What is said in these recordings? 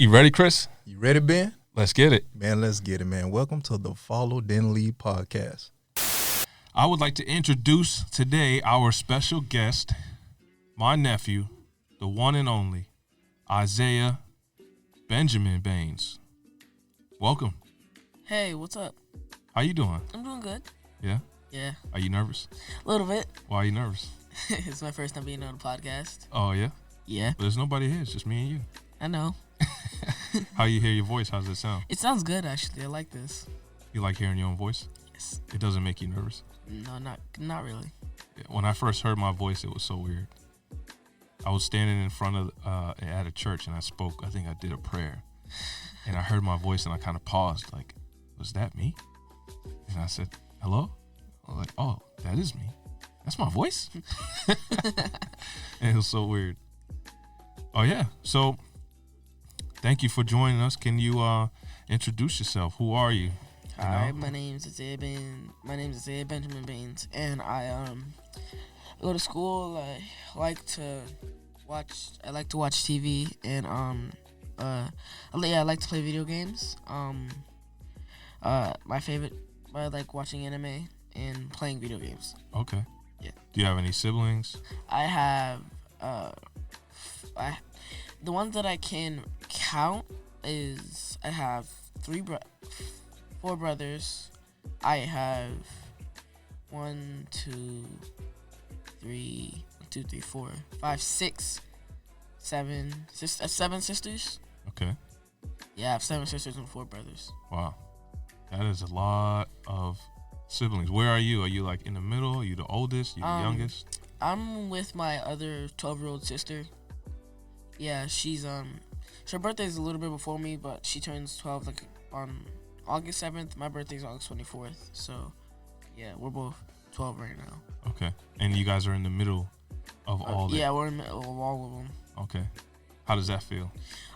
You ready, Chris? You ready, Ben? Let's get it. Man, let's get it, man. Welcome to the Follow Then Lead podcast. I would like to introduce today our special guest, my nephew, the one and only, Isaiah Benjamin Baynes. Welcome. Hey, what's up? How you doing? I'm doing good. Yeah? Yeah, Are you nervous? a little bit. Why are you nervous? It's my first time being on a podcast. Oh, yeah? Yeah, But there's nobody here. It's just me and you. I know. How you hear your voice? How does it sound? It sounds good, actually. I like this. You like hearing your own voice? Yes. It doesn't make you nervous? No, not really. Yeah, when I first heard my voice, it was so weird. I was standing in front of at a church and I spoke. I think I did a prayer, and I heard my voice and I kind of paused, like, "Was that me?" And I said, "Hello." I was like, "Oh, that is me. That's my voice." And it was so weird. Oh yeah. So, thank you for joining us. Can you introduce yourself? Who are you? Hi, my name's Zay Benjamin Baynes, and I go to school. I like to watch TV, and I like to play video games. My favorite, I like watching anime and playing video games. Okay. Yeah. Do you have any siblings? I have the ones that I can count is I have four brothers. I have 7 sisters. Okay. Yeah, I have 7 sisters and 4 brothers. Wow. That is a lot of siblings. Where are you? Are you like in the middle? Are you the oldest? You the youngest? I'm with my other 12-year-old sister. Yeah, she's her birthday is a little bit before me, but she turns 12 like on August 7th. My birthday is August 24th. So, yeah, we're both 12 right now. Okay. And you guys are in the middle of all that? Yeah, we're in the middle of all of them. Okay. How does that feel?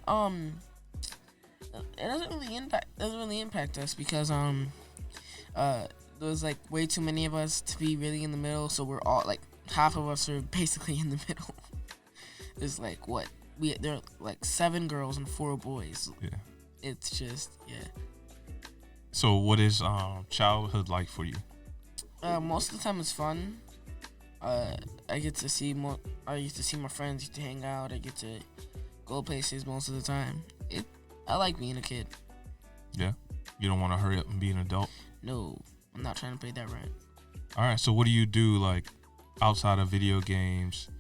It doesn't really impact us because there's like way too many of us to be really in the middle, so we're all like half of us are basically in the middle. There's like there are like 7 girls and 4 boys. Yeah. It's just So what is childhood like for you? Most of the time it's fun. I used to see my friends, used to hang out. I get to go places most of the time. I like being a kid. Yeah. You don't want to hurry up and be an adult? No, I'm not trying to play that right. All right. So what do you do like outside of video games?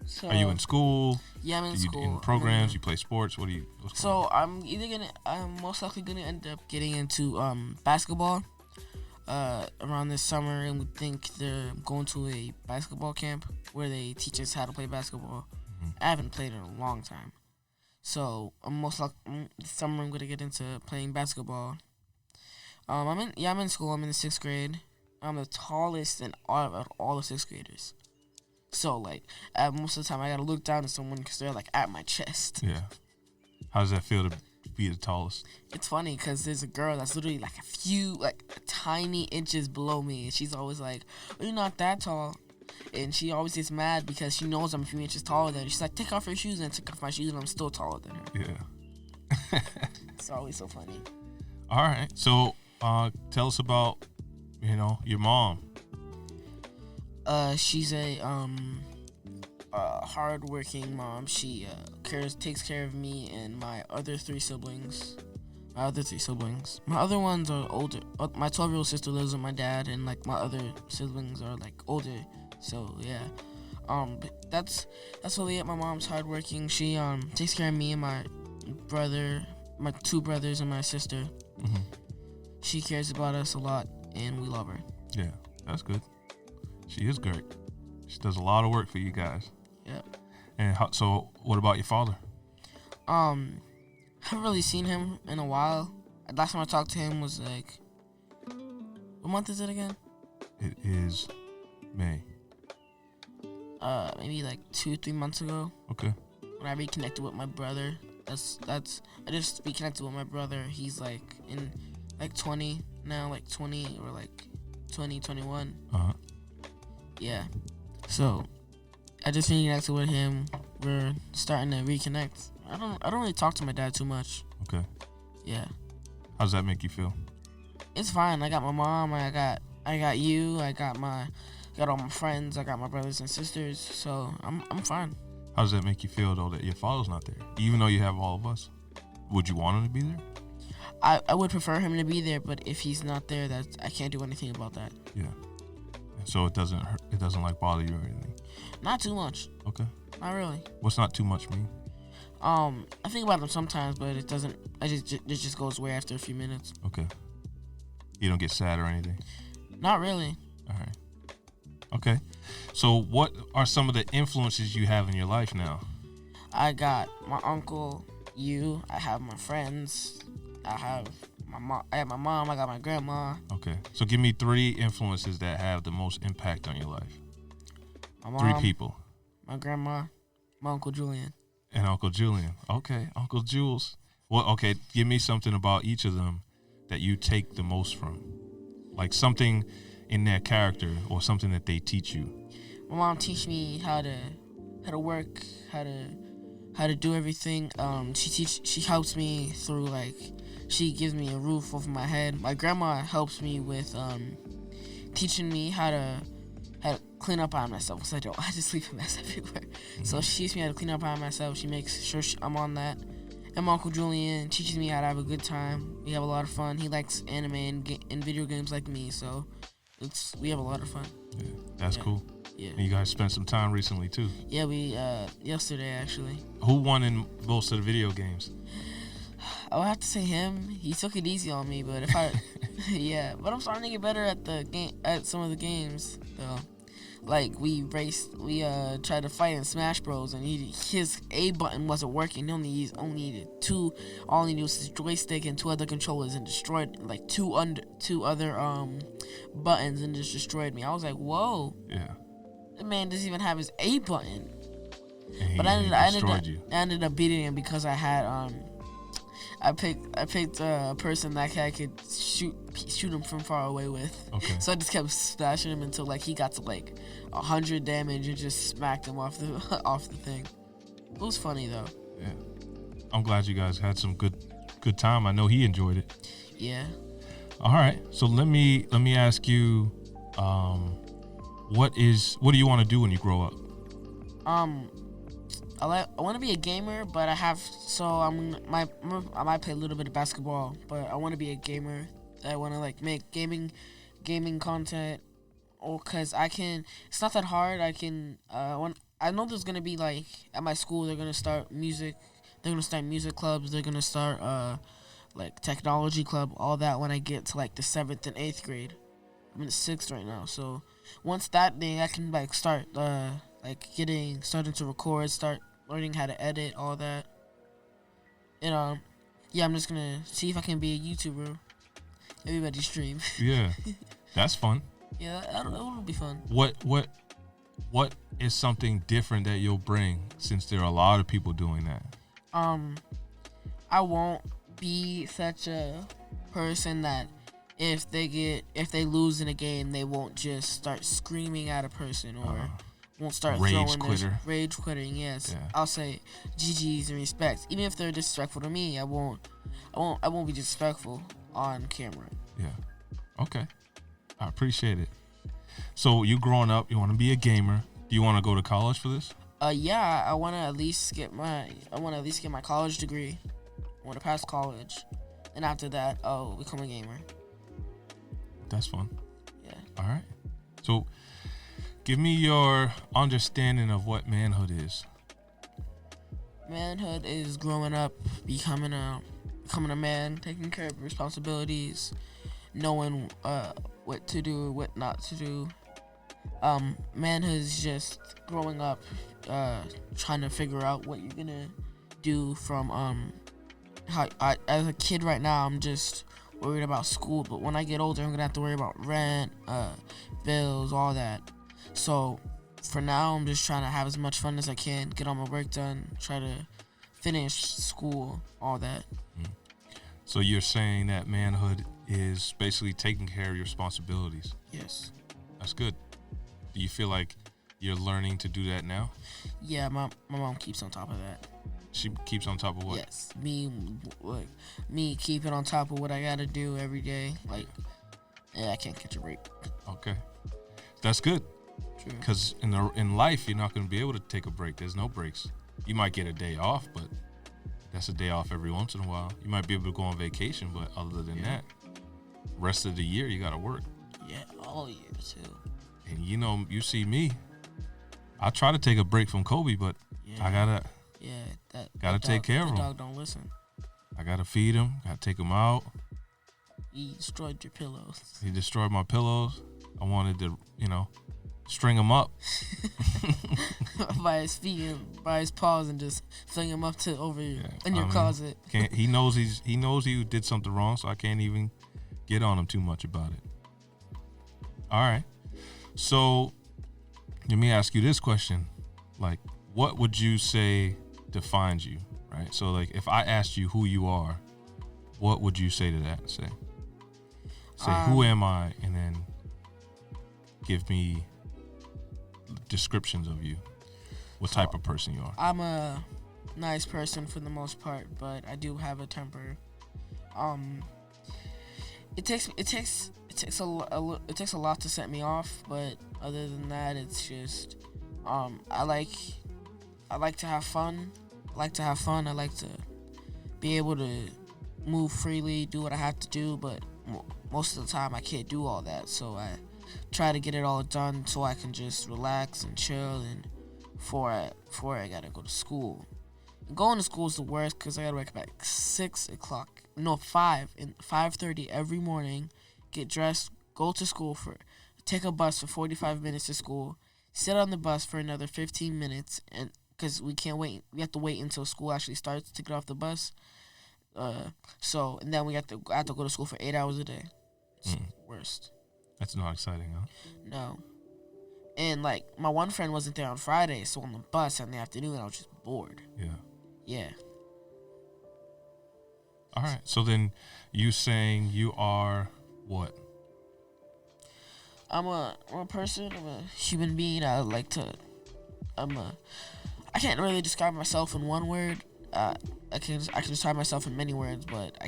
So, are you in school? Yeah, I'm in school. In programs? You play sports? What's going on? I'm most likely gonna end up getting into basketball around this summer, and we think they're going to a basketball camp where they teach us how to play basketball. Mm-hmm. I haven't played in a long time, so this summer I'm gonna get into playing basketball. I'm in school. I'm in the 6th grade. I'm the tallest in all the 6th graders. So, like, most of the time I gotta look down at someone because they're, like, at my chest. Yeah. How does that feel to be the tallest? It's funny because there's a girl that's literally, like, a tiny inches below me. And she's always like, oh, you're not that tall. And she always gets mad because she knows I'm a few inches taller than her. She's like, take off your shoes. And I take off my shoes and I'm still taller than her. Yeah. It's always so funny. All right. So, tell us about, your mom. She's a hard-working mom. She takes care of me and my other 3 siblings. My other ones are older. My 12-year-old sister lives with my dad, and like my other siblings are like older. So yeah, that's really it. My mom's hardworking. She takes care of me and my 2 brothers, and my sister. Mm-hmm. She cares about us a lot, and we love her. Yeah, that's good. She is great. She does a lot of work for you guys. Yep. And so, what about your father? I haven't really seen him in a while. Last time I talked to him was like, what month is it again? It is May. Maybe like 2-3 months ago. Okay. When I reconnected with my brother. I just reconnected with my brother. He's like in like 20 now, like 20 or like 2021. Uh-huh. Yeah. So I just reconnected with him. We're starting to reconnect. I don't really talk to my dad too much. Okay. Yeah. How does that make you feel? It's fine. I got my mom. I got you. I got all my friends. I got my brothers and sisters. So I'm fine. How does that make you feel though that your father's not there, even though you have all of us? Would you want him to be there? I would prefer him to be there, but if he's not there, I can't do anything about that. Yeah. So it doesn't hurt, it doesn't like bother you or anything. Not too much. Okay. Not really. What's not too much mean? I think about them sometimes, but it doesn't. It just goes away after a few minutes. Okay. You don't get sad or anything? Not really. All right. Okay. So what are some of the influences you have in your life now? I got my uncle, you. I have my friends. I have my mom. I have my mom. I got my grandma. Okay. So give me 3 influences that have the most impact on your life. My mom. 3 people. My grandma. My Uncle Julian. And Uncle Julian. Okay. Uncle Jules. Well, okay. Give me something about each of them that you take the most from. Like something in their character or something that they teach you. My mom teach me how to work, how to do everything. She helps me through, like, she gives me a roof over my head. My grandma helps me with teaching me how to clean up on myself, because I just leave a mess everywhere. Mm-hmm. So she teaches me how to clean up on myself. She makes sure I'm on that. And my Uncle Julian teaches me how to have a good time. We have a lot of fun. He likes anime and video games like me, so we have a lot of fun. Yeah, that's cool. Yeah. And you guys spent some time recently too. Yeah, we yesterday actually. Who won in most of the video games? I would have to say him. He took it easy on me, but if I, yeah. But I'm starting to get better at some of the games though. Like we tried to fight in Smash Bros. And his A button wasn't working. He only needed 2. All he needed was his joystick and 2 other controllers, and destroyed like 2 other buttons, and just destroyed me. I was like, whoa. Yeah. The man doesn't even have his A button. But I ended up beating him because I had I picked a person that I could shoot him from far away with. Okay. So I just kept smashing him until like he got to like 100 damage and just smacked him off the thing. It was funny though. Yeah. I'm glad you guys had some good time. I know he enjoyed it. Yeah. All right. So let me ask you, what do you want to do when you grow up? I want to be a gamer, but I might play a little bit of basketball, but I want to be a gamer. I want to like make gaming content, or cause it's not that hard. I know there's gonna be like at my school they're gonna start music clubs. They're gonna start like technology club, all that when I get to like the 7th and 8th grade. I'm in the 6th right now, so once that day I can like start starting to record, start learning how to edit, all that. And yeah, I'm just gonna see if I can be a YouTuber. Everybody stream. Yeah, that's fun. Yeah, that'll be fun. What is something different that you'll bring, since there are a lot of people doing that? I won't be such a person that if they lose in a game, they won't just start screaming at a person or won't start rage quitting. Yes, yeah. I'll say GGs and respect, even if they're disrespectful to me. I won't be disrespectful on camera. Yeah. Okay. I appreciate it. So you growing up, you want to be a gamer. Do you want to go to college for this? Yeah, I want to at least get my college degree. I want to pass college, and after that, I'll become a gamer. That's fun. Yeah. All right. So give me your understanding of what manhood is. Manhood is growing up, becoming a man, taking care of responsibilities, knowing what to do, what not to do. Manhood is just growing up, trying to figure out what you're gonna do from as a kid right now, I'm just worried about school, but when I get older, I'm gonna have to worry about rent, bills, all that. So for now, I'm just trying to have as much fun as I can, get all my work done, try to finish school, all that. So you're saying that manhood is basically taking care of your responsibilities. Yes. That's good. Do you feel like you're learning to do that now? Yeah, my mom keeps on top of that. She keeps on top of what? Yes, me keeping on top of what I gotta do every day. Like, yeah, I can't catch a break. Okay, that's good. True. Because in life, you're not going to be able to take a break. There's no breaks. You might get a day off, but that's a day off every once in a while. You might be able to go on vacation, but other than that, rest of the year you got to work. Yeah, all year too. And you see me. I try to take a break from Kobe, but I gotta. Yeah, gotta take care of him. The dog don't listen. I gotta feed him. Gotta take him out. He destroyed your pillows. He destroyed my pillows. I wanted to, string him up by his feet and by his paws and just fling him up to over in your closet. He knows he did something wrong, so I can't even get on him too much about it. All right. So let me ask you this question. Like, what would you say defines you, right? So, like, if I asked you who you are, what would you say to that? Say, who am I? And then give me descriptions of you. What type of person you are. I'm a nice person for the most part, but I do have a temper. It takes a lot to set me off, but other than that, it's just I like to have fun. I like to be able to move freely, do what I have to do, but most of the time I can't do all that, so I try to get it all done so I can just relax and chill and before I gotta go to school. And going to school is the worst because I gotta wake up at 5:30 every morning, get dressed, go to school take a bus for 45 minutes to school, sit on the bus for another 15 minutes, and because we can't wait, we have to wait until school actually starts to get off the bus. And then I have to go to school for 8 hours a day. It's the worst. That's not exciting, huh? No. And, like, my one friend wasn't there on Friday, so on the bus in the afternoon, I was just bored. Yeah. Yeah. All right. So then you saying you are what? I'm a person. I'm a human being. I can't really describe myself in one word. I can describe myself in many words, but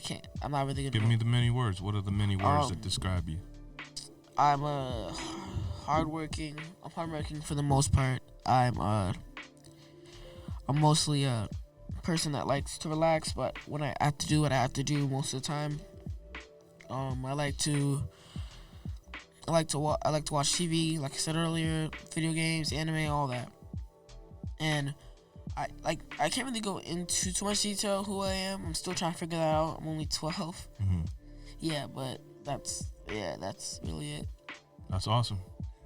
I'm not really good. Give me the many words. What are the many words that describe you? I'm hardworking. I'm hardworking for the most part. I'm mostly a person that likes to relax, but when I have to do what I have to do most of the time, I like to watch TV, like I said earlier, video games, anime, all that. And I can't really go into too much detail who I am. I'm still trying to figure that out. I'm only 12. Mm-hmm. Yeah, but that's really it. That's awesome.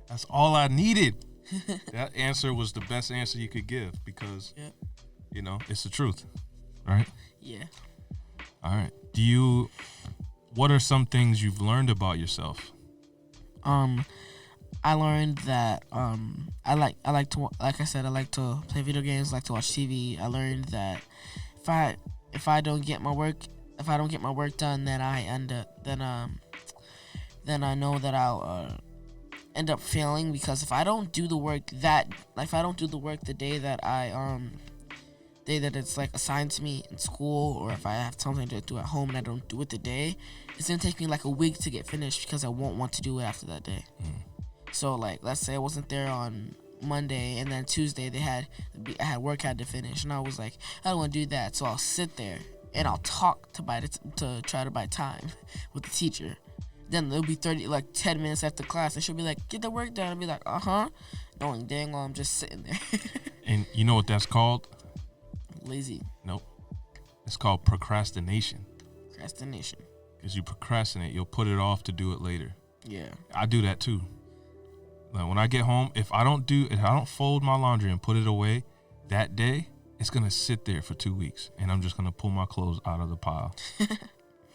That's all I needed. That answer was the best answer you could give because, it's the truth, right? Yeah. All right. What are some things you've learned about yourself? I learned that I like to play video games, like to watch TV. I learned that if I don't get my work done, then I know that I'll end up failing, because if I don't do the work the day that it's like assigned to me in school, or if I have something to do at home and I don't do it the day, it's gonna take me like a week to get finished because I won't want to do it after that day. So, like, let's say I wasn't there on Monday, and then Tuesday I had work I had to finish, and I was like, I don't want to do that, so I'll sit there and I'll talk to try to buy time with the teacher. Then it'll be 10 minutes after class, and she'll be like, get the work done. I'll be like, knowing dang well I'm just sitting there. And you know what that's called? Lazy. Nope. It's called procrastination. Procrastination. Because you procrastinate, you'll put it off to do it later. Yeah. I do that too. Like, when I get home, if I don't fold my laundry and put it away that day, it's gonna sit there for 2 weeks, and I'm just gonna pull my clothes out of the pile.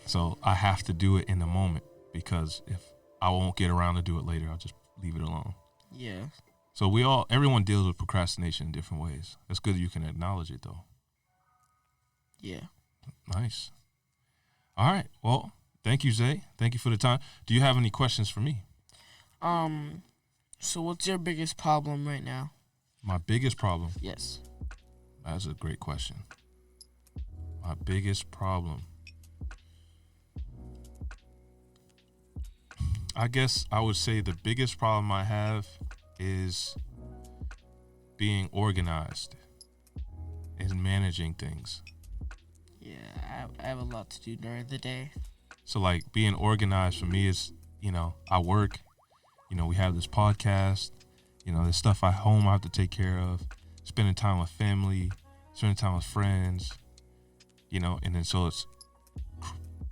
So I have to do it in the moment, because if I won't get around to do it later, I'll just leave it alone. Yeah. So everyone deals with procrastination in different ways. It's good that you can acknowledge it, though. Yeah. Nice. All right. Well, thank you, Zay. Thank you for the time. Do you have any questions for me? So what's your biggest problem right now? My biggest problem? Yes. That's a great question. My biggest problem. I guess I would say the biggest problem I have is being organized and managing things. Yeah, I have a lot to do during the day. So like being organized for me is, I work, we have this podcast, there's stuff at home I have to take care of, spending time with family, spending time with friends, and then so it's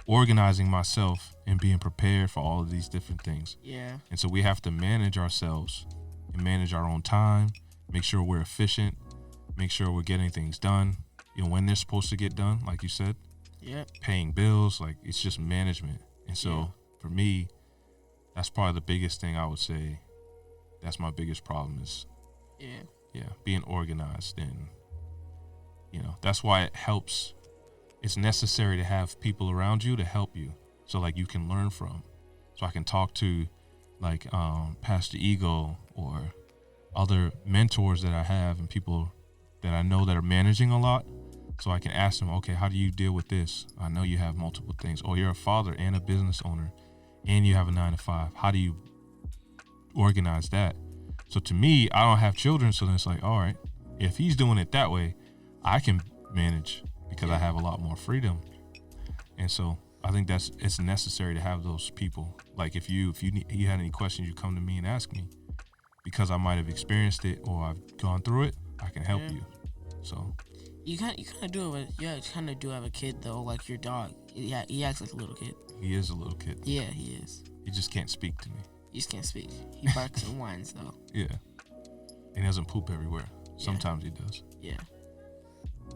organizing myself and being prepared for all of these different things. Yeah. And so we have to manage ourselves and manage our own time, make sure we're efficient, make sure we're getting things done, when they're supposed to get done, like you said. Yep. Paying bills, like it's just management. And so for me, that's probably the biggest thing I would say. That's my biggest problem is being organized. And that's why it helps. It's necessary to have people around you to help you, so like you can learn from. So I can talk to like Pastor Ego or other mentors that I have and people that I know that are managing a lot. So I can ask them, okay, how do you deal with this? I know you have multiple things. Or you're a father and a business owner and you have a 9-to-5. How do you organize that? So to me, I don't have children. So then it's like, all right, if he's doing it that way, I can manage because I have a lot more freedom. And so I think it's necessary to have those people. Like if you had any questions, you come to me and ask me, because I might have experienced it or I've gone through it. I can help you. So you kind of do it. You kind of do have a kid though, like your dog. Yeah, he acts like a little kid. He is a little kid. Yeah, he is. He just can't speak to me. He just can't speak. He barks and whines though. Yeah, and he doesn't poop everywhere. Sometimes he does. Yeah,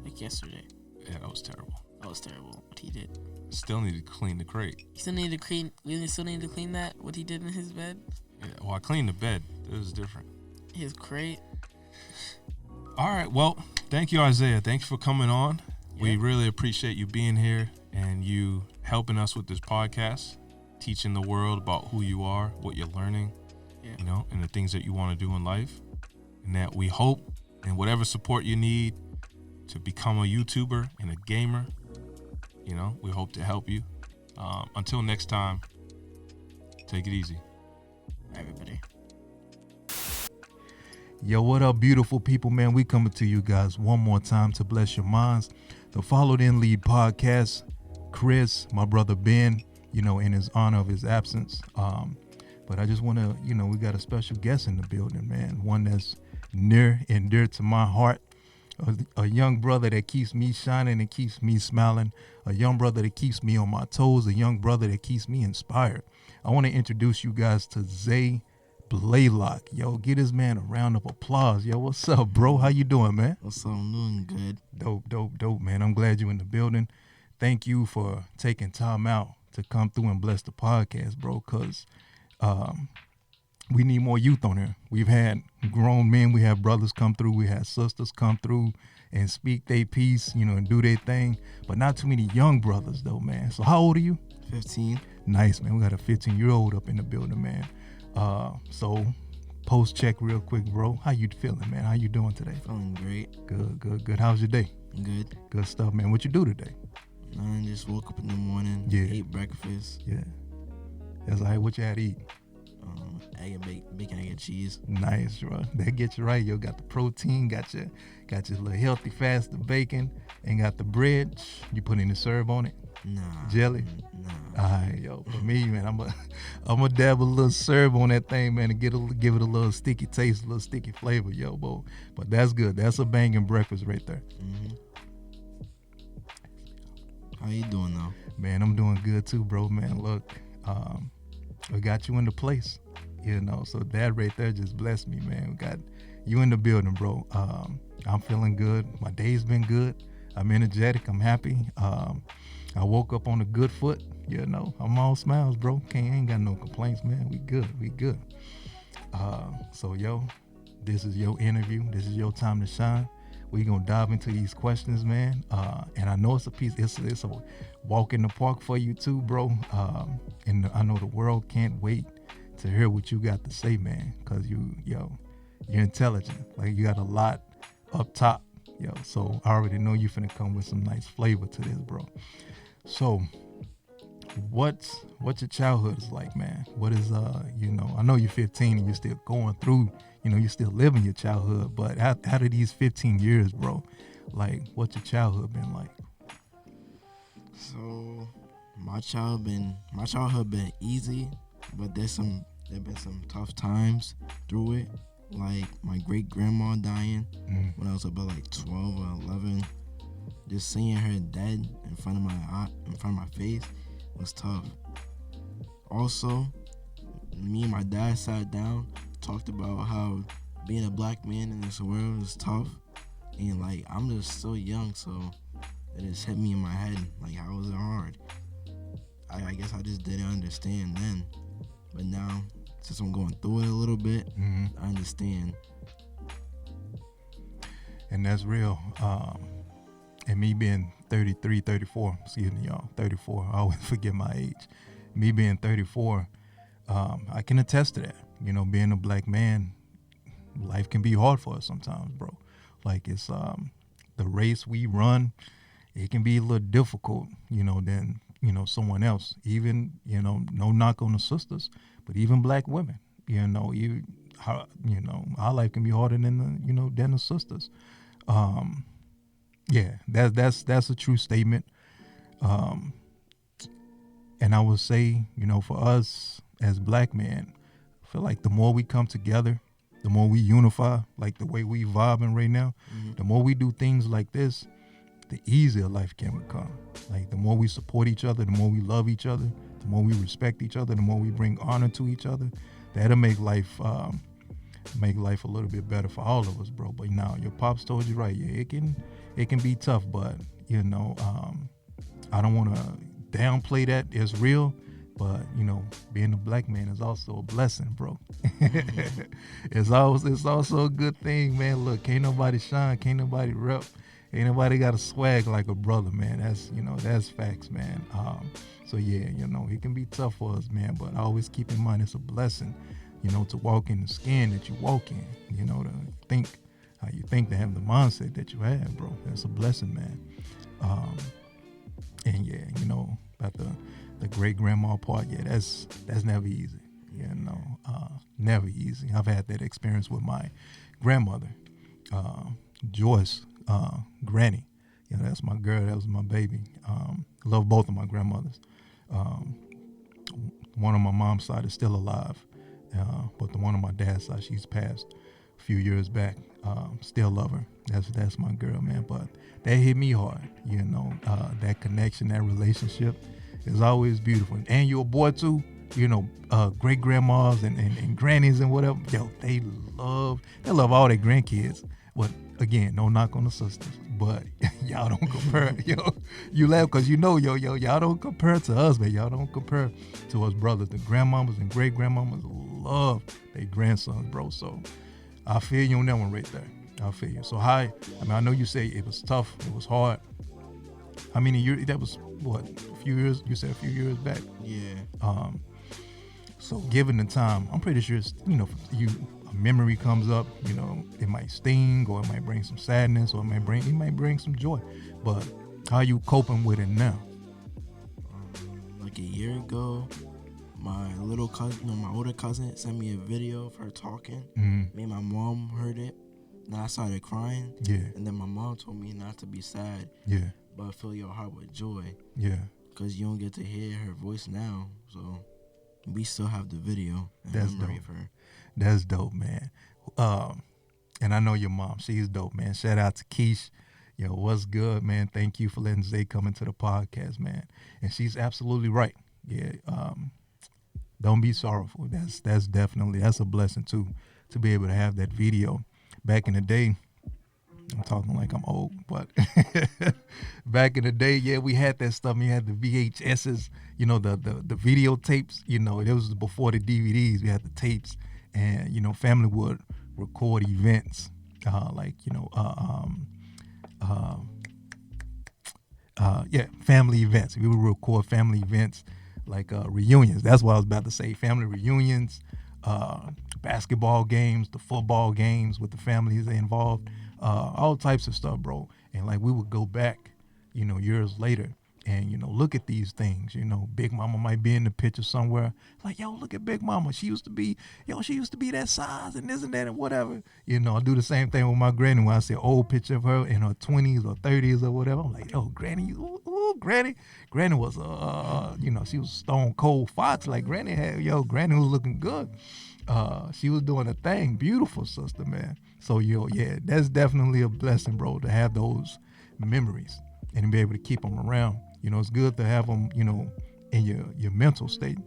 like yesterday. Yeah, that was terrible. That was terrible. What he did. Still need to clean the crate. You still need to clean. We still need to clean that. What he did in his bed. Yeah. Well, I cleaned the bed. It was different. His crate. All right. Well, thank you, Isaiah. Thanks for coming on. Yeah. We really appreciate you being here and you helping us with this podcast, teaching the world about who you are, what you're learning, and the things that you want to do in life. And that we hope, and whatever support you need to become a YouTuber and a gamer, we hope to help you. Until next time, take it easy. Everybody. Yo, what up, beautiful people, man? We coming to you guys one more time to bless your minds. The Followed In Lead podcast. Chris, my brother Ben, in his honor of his absence. But I just want to, we got a special guest in the building, man. One that's near and dear to my heart. A young brother that keeps me shining and keeps me smiling. A young brother that keeps me on my toes. A young brother that keeps me inspired. I want to introduce you guys to Zay Blaylock. Yo, get this man a round of applause. Yo, what's up, bro? How you doing, man? What's up? I'm doing good. Dope, man. I'm glad you're in the building. Thank you for taking time out to come through and bless the podcast, bro, because we need more youth on here. We've had grown men, we have brothers come through, we had sisters come through and speak their piece, and do their thing, but not too many young brothers, though, man. So how old are you? 15. Nice, man. We got a 15-year-old up in the building, man. So post check real quick, bro. How you feeling, man? How you doing today? Feeling great. Good. How's your day? Good. Good stuff, man. What you do today? I just woke up in the morning, ate breakfast. Yeah. That's all right. What you had to eat? Egg and bacon, egg and cheese. Nice, bro. That gets you right. Yo, got the protein, got your little healthy fast, the bacon, and got the bread. You put any syrup on it? Nah. Jelly? Nah. All right, yo. For me, man, I'm gonna dab a little syrup on that thing, man, and give it a little sticky taste, a little sticky flavor, yo, bro. But that's good. That's a banging breakfast right there. Mm-hmm. How you doing though? Man, I'm doing good too, bro. Man, look, we got you in the place, so that right there just blessed me, man. We got you in the building, bro. I'm feeling good. My day's been good. I'm energetic. I'm happy. I woke up on a good foot, I'm all smiles, bro. Ain't got no complaints, man. We good. So, yo, this is your interview. This is your time to shine. We gonna dive into these questions, man. And I know it's a walk in the park for you too, bro. And I know the world can't wait to hear what you got to say, man. Cause you're intelligent. Like you got a lot up top, Yo, so I already know you finna come with some nice flavor to this, bro. So, what's your childhood is like, man? What is I know you're 15 and you're still going through, you're still living your childhood, but out of these 15 years, bro, like, what's your childhood been like? So my childhood been easy, but there's been some tough times through it. Like my great grandma dying when I was about like 12 or 11. Just seeing her dead in front of my face was tough. Also, me and my dad sat down, talked about how being a black man in this world is tough, and like I'm just so young, so it just hit me in my head like how was it hard. I guess I just didn't understand then, but now since I'm going through it a little bit, I understand. And that's real. And me being 33, 34, excuse me, y'all, 34, I always forget my age. Me being 34, I can attest to that. Being a black man, life can be hard for us sometimes, bro. Like it's the race we run, it can be a little difficult, than, someone else. Even, no knock on the sisters, but even black women, our life can be harder than than the sisters. Yeah, that's a true statement. And I would say, for us as black men, I feel like the more we come together, the more we unify, like the way we vibing right now, the more we do things like this, the easier life can become. Like the more we support each other, the more we love each other, the more we respect each other, the more we bring honor to each other, that'll make life a little bit better for all of us, bro. But now your pops told you right. Yeah, it can be tough, but I don't want to downplay that. It's real, but being a black man is also a blessing, bro. It's also a good thing, man. Look, can't nobody shine, can't nobody rep, ain't nobody got a swag like a brother, man. That's facts, man. So yeah, it can be tough for us, man, but I always keep in mind it's a blessing, to walk in the skin that you walk in, to think how you think, to have the mindset that you have, bro. That's a blessing, man. And yeah, about the great grandma part, yeah, that's never easy, never easy. I've had that experience with my grandmother, Joyce, Granny. That's my girl. That was my baby. Love both of my grandmothers. One on my mom's side is still alive, but the one on my dad's side, she's passed a few years back. Still love her. That's my girl, man. But that hit me hard. That connection, that relationship is always beautiful. And your boy too. Great grandmas and grannies and whatever. Yo, they love all their grandkids. But again, no knock on the sisters. But y'all don't compare. You laugh because y'all don't compare to us, man. Y'all don't compare to us brothers. The grandmamas and great grandmamas love their grandsons, bro. So I feel you on that one right there. I feel you. So I know you say it was tough, it was hard. How many years? That was what? A few years? You said a few years back. Yeah. So given the time, I'm pretty sure a memory comes up. It might sting, or it might bring some sadness, or it might bring some joy. But how are you coping with it now? Like a year ago, my little cousin, my older cousin, sent me a video of her talking. Me and my mom heard it. And I started crying. Yeah. And then my mom told me not to be sad. Yeah. But fill your heart with joy. Yeah. Because you don't get to hear her voice now. So we still have the video and That's memory dope. of her. That's dope, man. And I know your mom. She's dope, man. Shout out to Keish. What's good, man? Thank you for letting Zay come into the podcast, man. And she's absolutely right. Yeah. Don't be sorrowful. That's definitely a blessing too, to be able to have that video. Back in the day, I'm talking like I'm old, but back in the day, yeah, we had that stuff. We had the VHSs, the videotapes. It was before the DVDs. We had the tapes, and family would record events, family events. We would record family events like reunions. That's what I was about to say. Family reunions, basketball games, the football games with the families involved. all types of stuff, bro. And like we would go back, years later and, look at these things. Big Mama might be in the picture somewhere. Like, yo, look at Big Mama. She used to be that size and this and that and whatever. I do the same thing with my granny when I see an old picture of her in her 20s or 30s or whatever. I'm like, yo, Granny, ooh, Granny. Granny was, she was stone cold fox. Like Granny Granny was looking good. She was doing a thing. Beautiful sister, man. So, yeah, that's definitely a blessing, bro, to have those memories and to be able to keep them around. It's good to have them, in your mental state,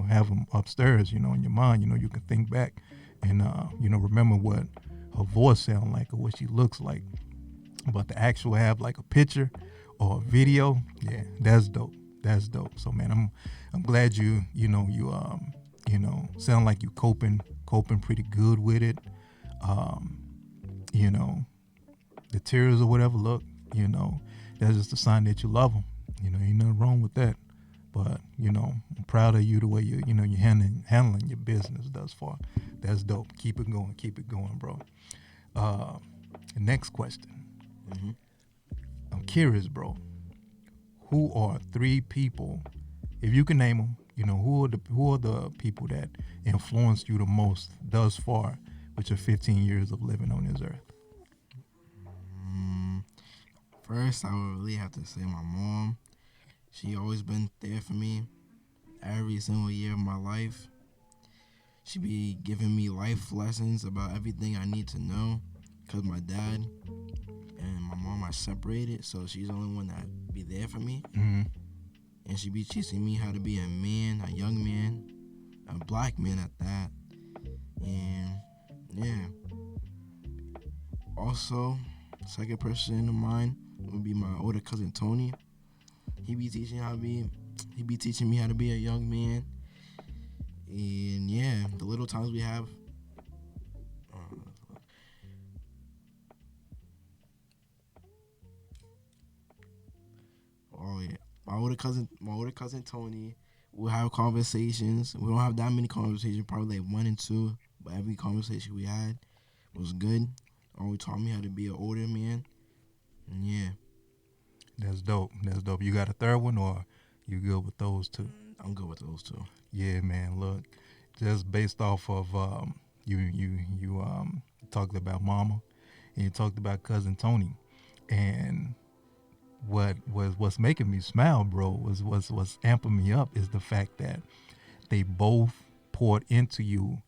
have them upstairs, in your mind, you can think back and, remember what her voice sounds like or what she looks like. But to actually have like a picture or a video, yeah, that's dope. That's dope. So, man, I'm glad you sound like you coping pretty good with it. The tears or whatever, look, that's just a sign that you love them. Ain't nothing wrong with that. But, I'm proud of you the way you're handling your business thus far. That's dope. Keep it going, bro. Next question. Mm-hmm. I'm curious, bro. Who are 3 people, if you can name them, who are the people that influenced you the most thus far with your 15 years of living on this earth? First, I would really have to say my mom. She always been there for me every single year of my life. She be giving me life lessons about everything I need to know, because my dad and my mom are separated, so she's the only one that be there for me. Mm-hmm. And she be teaching me how to be a man, a young man, a black man at that. And yeah. Also, second person of mine would be my older cousin Tony. He be teaching me how to be a young man. And yeah, the little times we have. Oh yeah, my older cousin Tony. We'll have conversations. We don't have that many conversations, probably like 1 and 2. But every conversation we had was good. Always taught me how to be an older man. And yeah. That's dope. You got a third one, or you good with those 2? I'm good with those 2. Yeah, man. Look, just based off of you talked about Mama, and you talked about cousin Tony, and what's making me smile, bro, what's amping me up is the fact that they both poured into you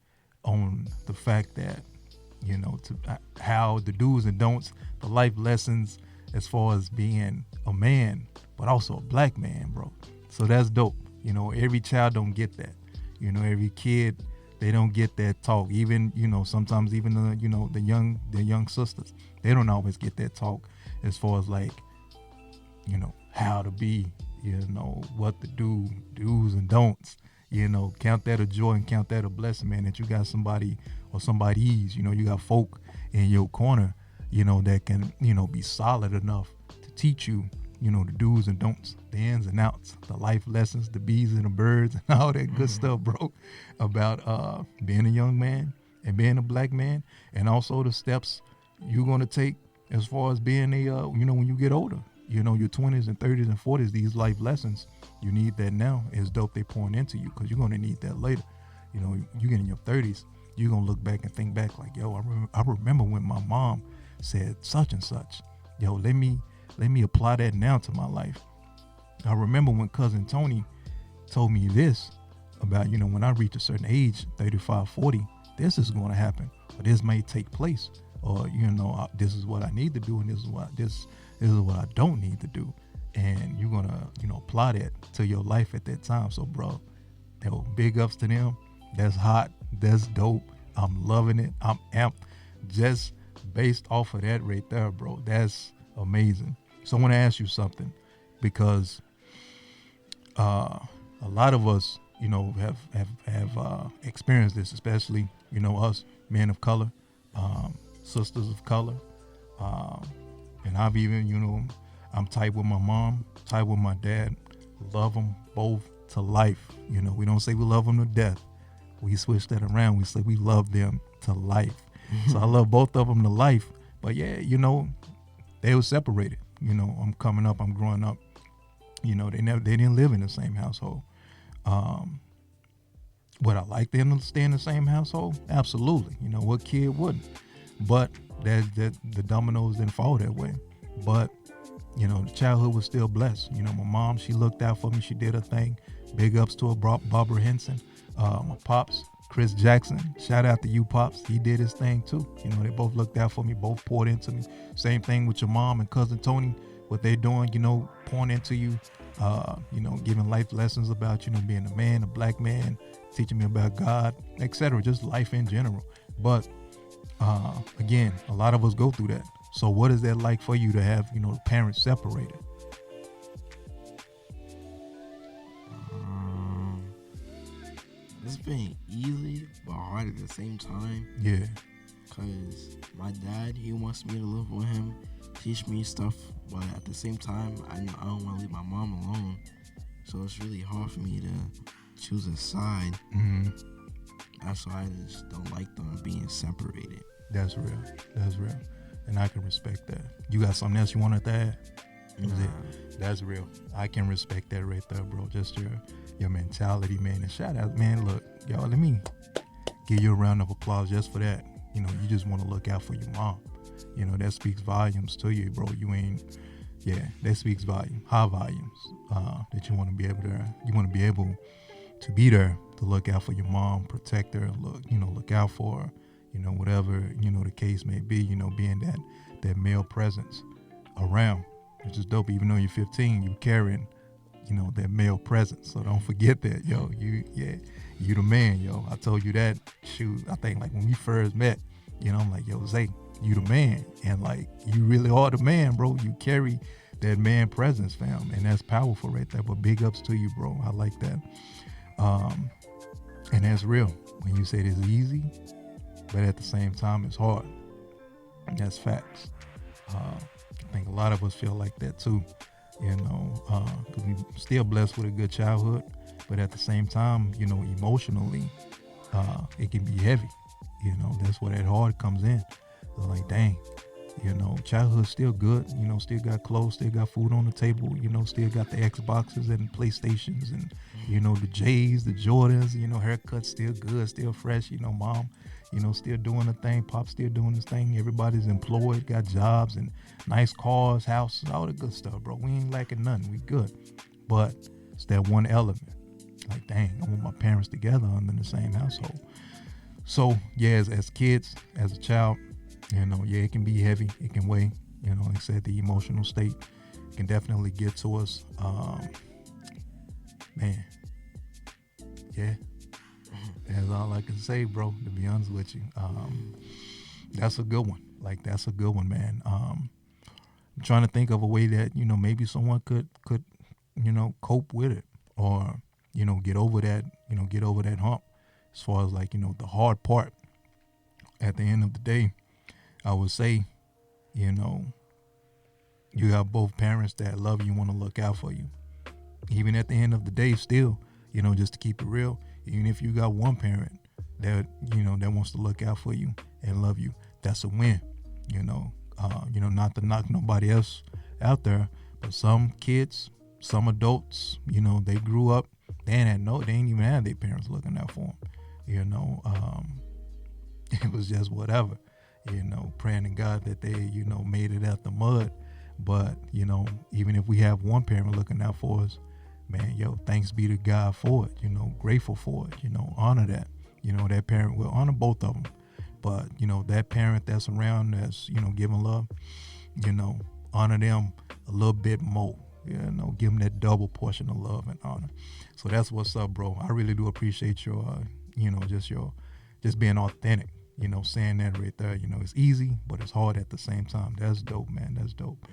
on the fact that how the do's and don'ts, the life lessons as far as being a man, but also a black man, bro. So that's dope. Every child don't get that. Every kid, they don't get that talk. Even, sometimes even the young sisters, they don't always get that talk as far as like, how to be, what to do, do's and don'ts. Count that a joy and count that a blessing, man, that you got somebody or somebody's, you got folk in your corner, that can, be solid enough to teach you, the do's and don'ts, the ins and outs, the life lessons, the bees and the birds and all that good stuff, bro, about being a young man and being a black man, and also the steps you're going to take as far as being a, when you get older. Your 20s and 30s and 40s, these life lessons, you need that now. It's dope they pouring into you, because you're going to need that later. You get in your 30s, you're going to look back and think back like, yo, I remember when my mom said such and such. Yo, let me apply that now to my life. I remember when cousin Tony told me this about, when I reach a certain age, 35, 40, this is going to happen, or this may take place, or, this is what I need to do, and this is what I don't need to do. And you're going to, apply that to your life at that time. So, bro, big ups to them. That's hot. That's dope. I'm loving it. I'm amped just based off of that right there, bro. That's amazing. So I want to ask you something, because a lot of us, have experienced this, especially, us men of color, sisters of color, and I've even, I'm tight with my mom, tight with my dad, love them both to life. We don't say we love them to death. We switch that around. We say we love them to life. So I love both of them to life, But yeah, they were separated. I'm coming up, I'm growing up. They didn't live in the same household. Would I like them to stay in the same household? Absolutely. What kid wouldn't? But that the dominoes didn't fall that way. But the childhood was still blessed. My mom, she looked out for me. She did her thing. Big ups to her, Barbara Henson. My pops, Chris Jackson. Shout out to you, pops. He did his thing too. They both looked out for me, both poured into me. Same thing with your mom and cousin Tony. What they're doing, pouring into you, giving life lessons about, being a man, a black man, teaching me about God, etc. Just life in general. But again, a lot of us go through that. So what is that like for you to have, parents separated? It's been easy but hard at the same time. Yeah. Cause my dad, he wants me to live with him, teach me stuff, but at the same time, I know I don't want to leave my mom alone. So it's really hard for me to choose a side. Mm-hmm. That's why I just don't like them being separated. That's real. And I can respect that. You got something else you wanted to add? That's real. I can respect that right there, bro. Just your mentality, man. And shout out, man. Look, y'all, let me give you a round of applause just for that. You just want to look out for your mom. That speaks volumes to you, bro. That speaks high volumes. That you want to be able to be there to look out for your mom, protect her, look out for her, whatever, the case may be, being that male presence around, which is dope. Even though you're 15, you carrying, that male presence. So don't forget that, yo. You the man, yo. I told you that, shoot, I think like when we first met, I'm like, yo, Zay, you the man. And like, you really are the man, bro. You carry that man presence, fam. And that's powerful right there. But big ups to you, bro. I like that. And that's real. When you say it's easy, but at the same time, it's hard. And that's facts. I think a lot of us feel like that too, because we still blessed with a good childhood, but at the same time, emotionally, it can be heavy. That's where that hard comes in. So like, dang, childhood's still good. Still got clothes, still got food on the table. Still got the Xboxes and PlayStations and the J's, the Jordans. Haircuts still good, still fresh. Mom, still doing the thing. Pop still doing his thing. Everybody's employed, got jobs and nice cars, houses, all the good stuff, bro. We ain't lacking nothing. We good. But it's that one element. Like, dang, I want my parents together under the same household. So, yeah, as kids, as a child, it can be heavy. It can weigh. Like I said, the emotional state can definitely get to us. Man, yeah. That's all I can say, bro, to be honest with you. That's a good one. Like, that's a good one, man. I'm trying to think of a way that, maybe someone could cope with it or, get over that hump as far as like, the hard part. At the end of the day, I would say, you have both parents that love you, want to look out for you. Even at the end of the day, still, just to keep it real, even if you got one parent that, that wants to look out for you and love you, that's a win. Not to knock nobody else out there, but some kids, some adults, they grew up, they ain't even had their parents looking out for them. It was just whatever, praying to God that they, made it out the mud. But, even if we have one parent looking out for us, man, thanks be to God for it, grateful for it, honor that, that parent will honor both of them. But, that parent that's around that's, giving love, honor them a little bit more, give them that double portion of love and honor. So that's what's up, bro. I really do appreciate your, just being authentic, saying that right there. It's easy, but it's hard at the same time. That's dope, man. That's dope.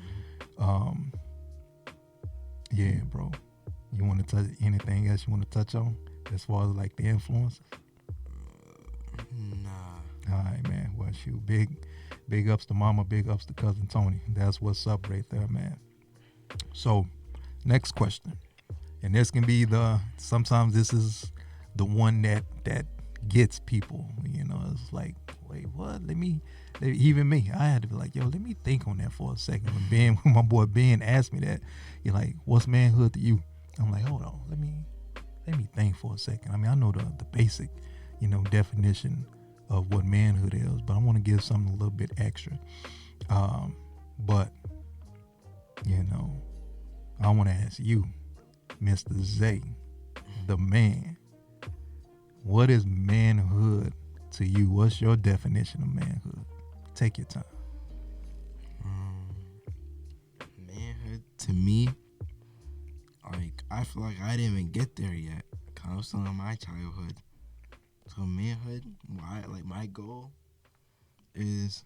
Yeah, bro. You want to touch anything else you want to touch on as far as like the influences? Nah. All right, man. Well, shoot, big ups to mama, big ups to cousin Tony. That's what's up right there, man. So, next question. And this can be sometimes this is the one that gets people, it's like, wait, what? Even me, I had to be like, yo, let me think on that for a second. When my boy Ben asked me that, you're like, what's manhood to you? I'm like, hold on, let me think for a second. I mean, I know the basic, definition of what manhood is, but I want to give something a little bit extra. But I want to ask you, Mr. Zay, the man, what is manhood to you? What's your definition of manhood? Take your time. Manhood to me, like, I feel like I didn't even get there yet. I was still in my childhood. So manhood, my goal is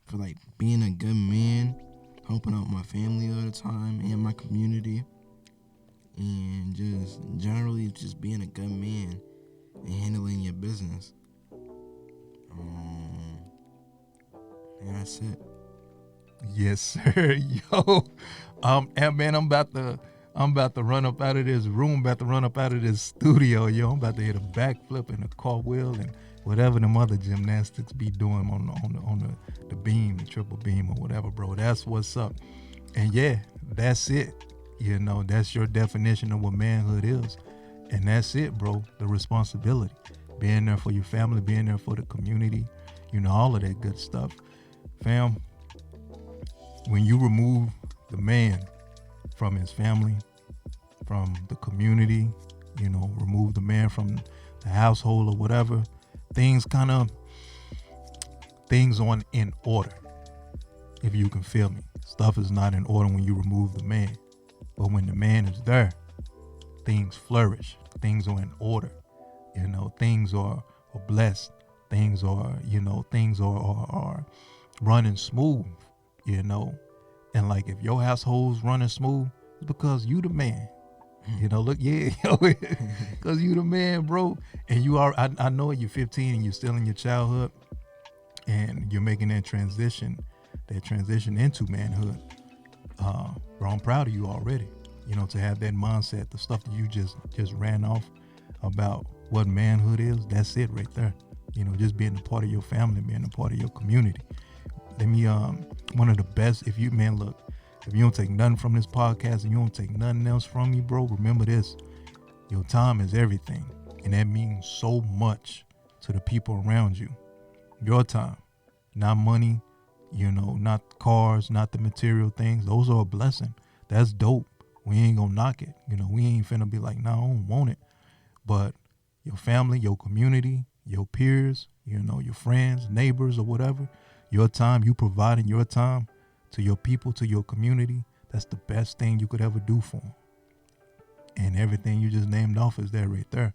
for like being a good man, helping out my family all the time and my community, and just generally just being a good man and handling your business. And that's it. Yes, sir. Yo, and man, I'm about to run up out of this room, about to run up out of this studio. Yo, I'm about to hit a backflip and a cartwheel and whatever them other gymnastics be doing on the beam, the triple beam or whatever, bro. That's what's up. And yeah, that's it. That's your definition of what manhood is. And that's it, bro. The responsibility. Being there for your family, being there for the community, all of that good stuff. Fam, when you remove the man from his family, from the community, remove the man from the household or whatever, things aren't in order, if you can feel me. Stuff is not in order when you remove the man. But when the man is there, things flourish. Things are in order. Things are blessed. Things are running smooth, And like if your household's running smooth, it's because you the man. Because you the man, bro. And you are, I know you're 15 and you're still in your childhood and you're making that transition into manhood. Bro, I'm proud of you already, to have that mindset, the stuff that you just ran off about what manhood is. That's it right there. Just being a part of your family, being a part of your community. Let me, one of the best, if you don't take nothing from this podcast and you don't take nothing else from me, bro, remember this. Your time is everything. And that means so much to the people around you. Your time, not money, not cars, not the material things. Those are a blessing. That's dope. We ain't gonna knock it. We ain't finna be like, nah, I don't want it. But your family, your community, your peers, your friends, neighbors or whatever, your time, you providing your time to your people, to your community, that's the best thing you could ever do for them. And everything you just named off is there right there.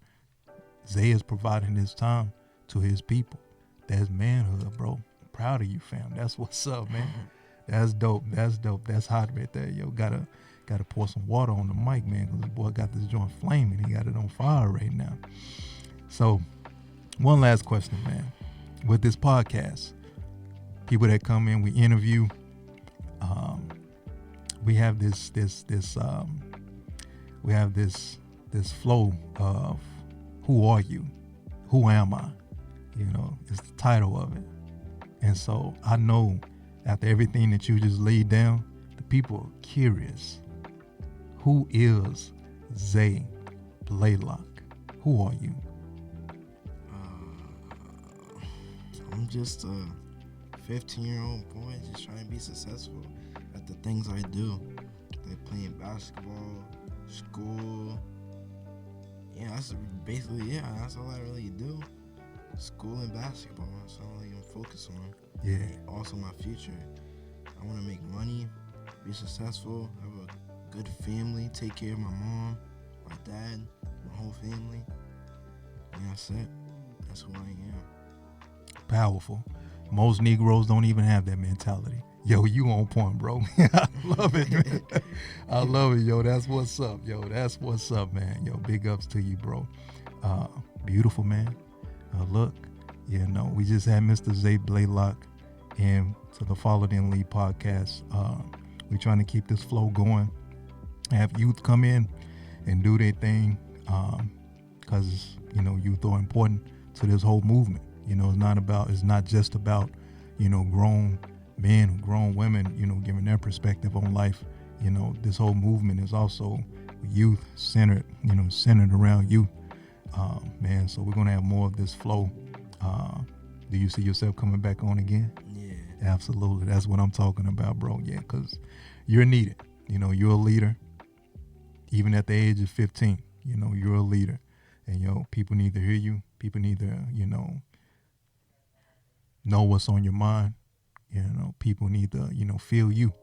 Zay is providing his time to his people. That's manhood, bro. I'm proud of you, fam. That's what's up, man. That's dope. That's hot right there. Yo, gotta pour some water on the mic, man, because the boy got this joint flaming. He got it on fire right now. So, one last question, man. With this podcast, people that come in, we interview. We have this flow of who are you? Who am I? It's the title of it. And so I know after everything that you just laid down, the people are curious. Who is Zay Blaylock? Who are you? I'm just a 15-year-old boy just trying to be successful at the things I do. Like playing basketball, school. Yeah, that's basically, that's all I really do. School and basketball. That's all I'm gonna focus on. Yeah. And also my future. I want to make money, be successful, have a good family, take care of my mom, my dad, my whole family. And that's it. That's who I am. Powerful. Most Negroes don't even have that mentality. Yo, you on point, bro. I love it, man. I love it, yo. That's what's up, yo. That's what's up, man. Yo, big ups to you, bro. Beautiful, man. Look, we just had Mr. Zay Blaylock in to the Followed in Lead podcast. We're trying to keep this flow going. Have youth come in and do their thing because, youth are important to this whole movement. You know, it's not just about, you know, grown men, grown women, you know, giving their perspective on life. You know, this whole movement is also youth centered, you know, centered around youth. Man, so we're going to have more of this flow. Do you see yourself coming back on again? Yeah. Absolutely. That's what I'm talking about, bro. Yeah, because you're needed. You know, you're a leader. Even at the age of 15, you know, you're a leader. And, you know, people need to hear you. People need to, you know what's on your mind. You know, people need to, you know, feel you.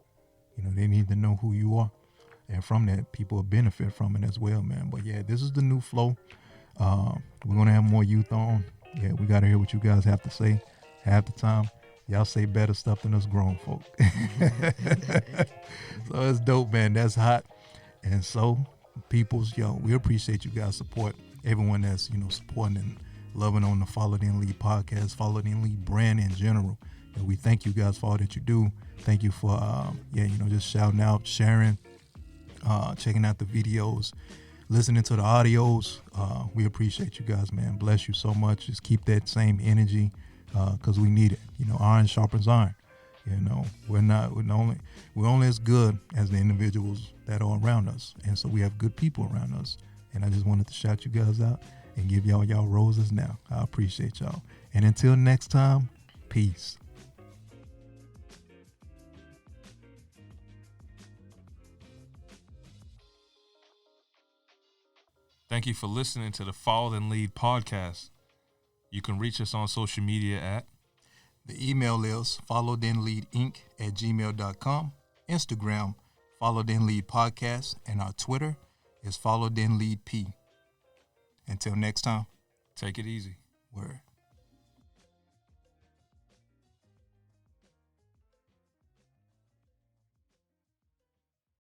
You know, they need to know who you are. And from that, people will benefit from it as well, man. But, yeah, this is the new flow. We're going to have more youth on. Yeah, we got to hear what you guys have to say. Half the time, y'all say better stuff than us grown folk. So it's dope, man. That's hot. And so, peoples, yo, we appreciate you guys' support. Everyone that's, you know, supporting and loving on the Follow Then Lead podcast, Follow Then Lead brand in general. And we thank you guys for all that you do. Thank you for, just shouting out, sharing, checking out the videos, listening to the audios. We appreciate you guys, man. Bless you so much. Just keep that same energy because we need it. You know, iron sharpens iron. You know, we're only as good as the individuals that are around us. And so we have good people around us. And I just wanted to shout you guys out and give y'all roses now. I appreciate y'all. And until next time, peace. Thank you for listening to the Follow Then Lead podcast. You can reach us on social media at the email is followthenleadinc@gmail.com. Instagram, Follow Then Lead Podcast. And our Twitter is Follow Then Lead P. Until next time, take it easy. Word.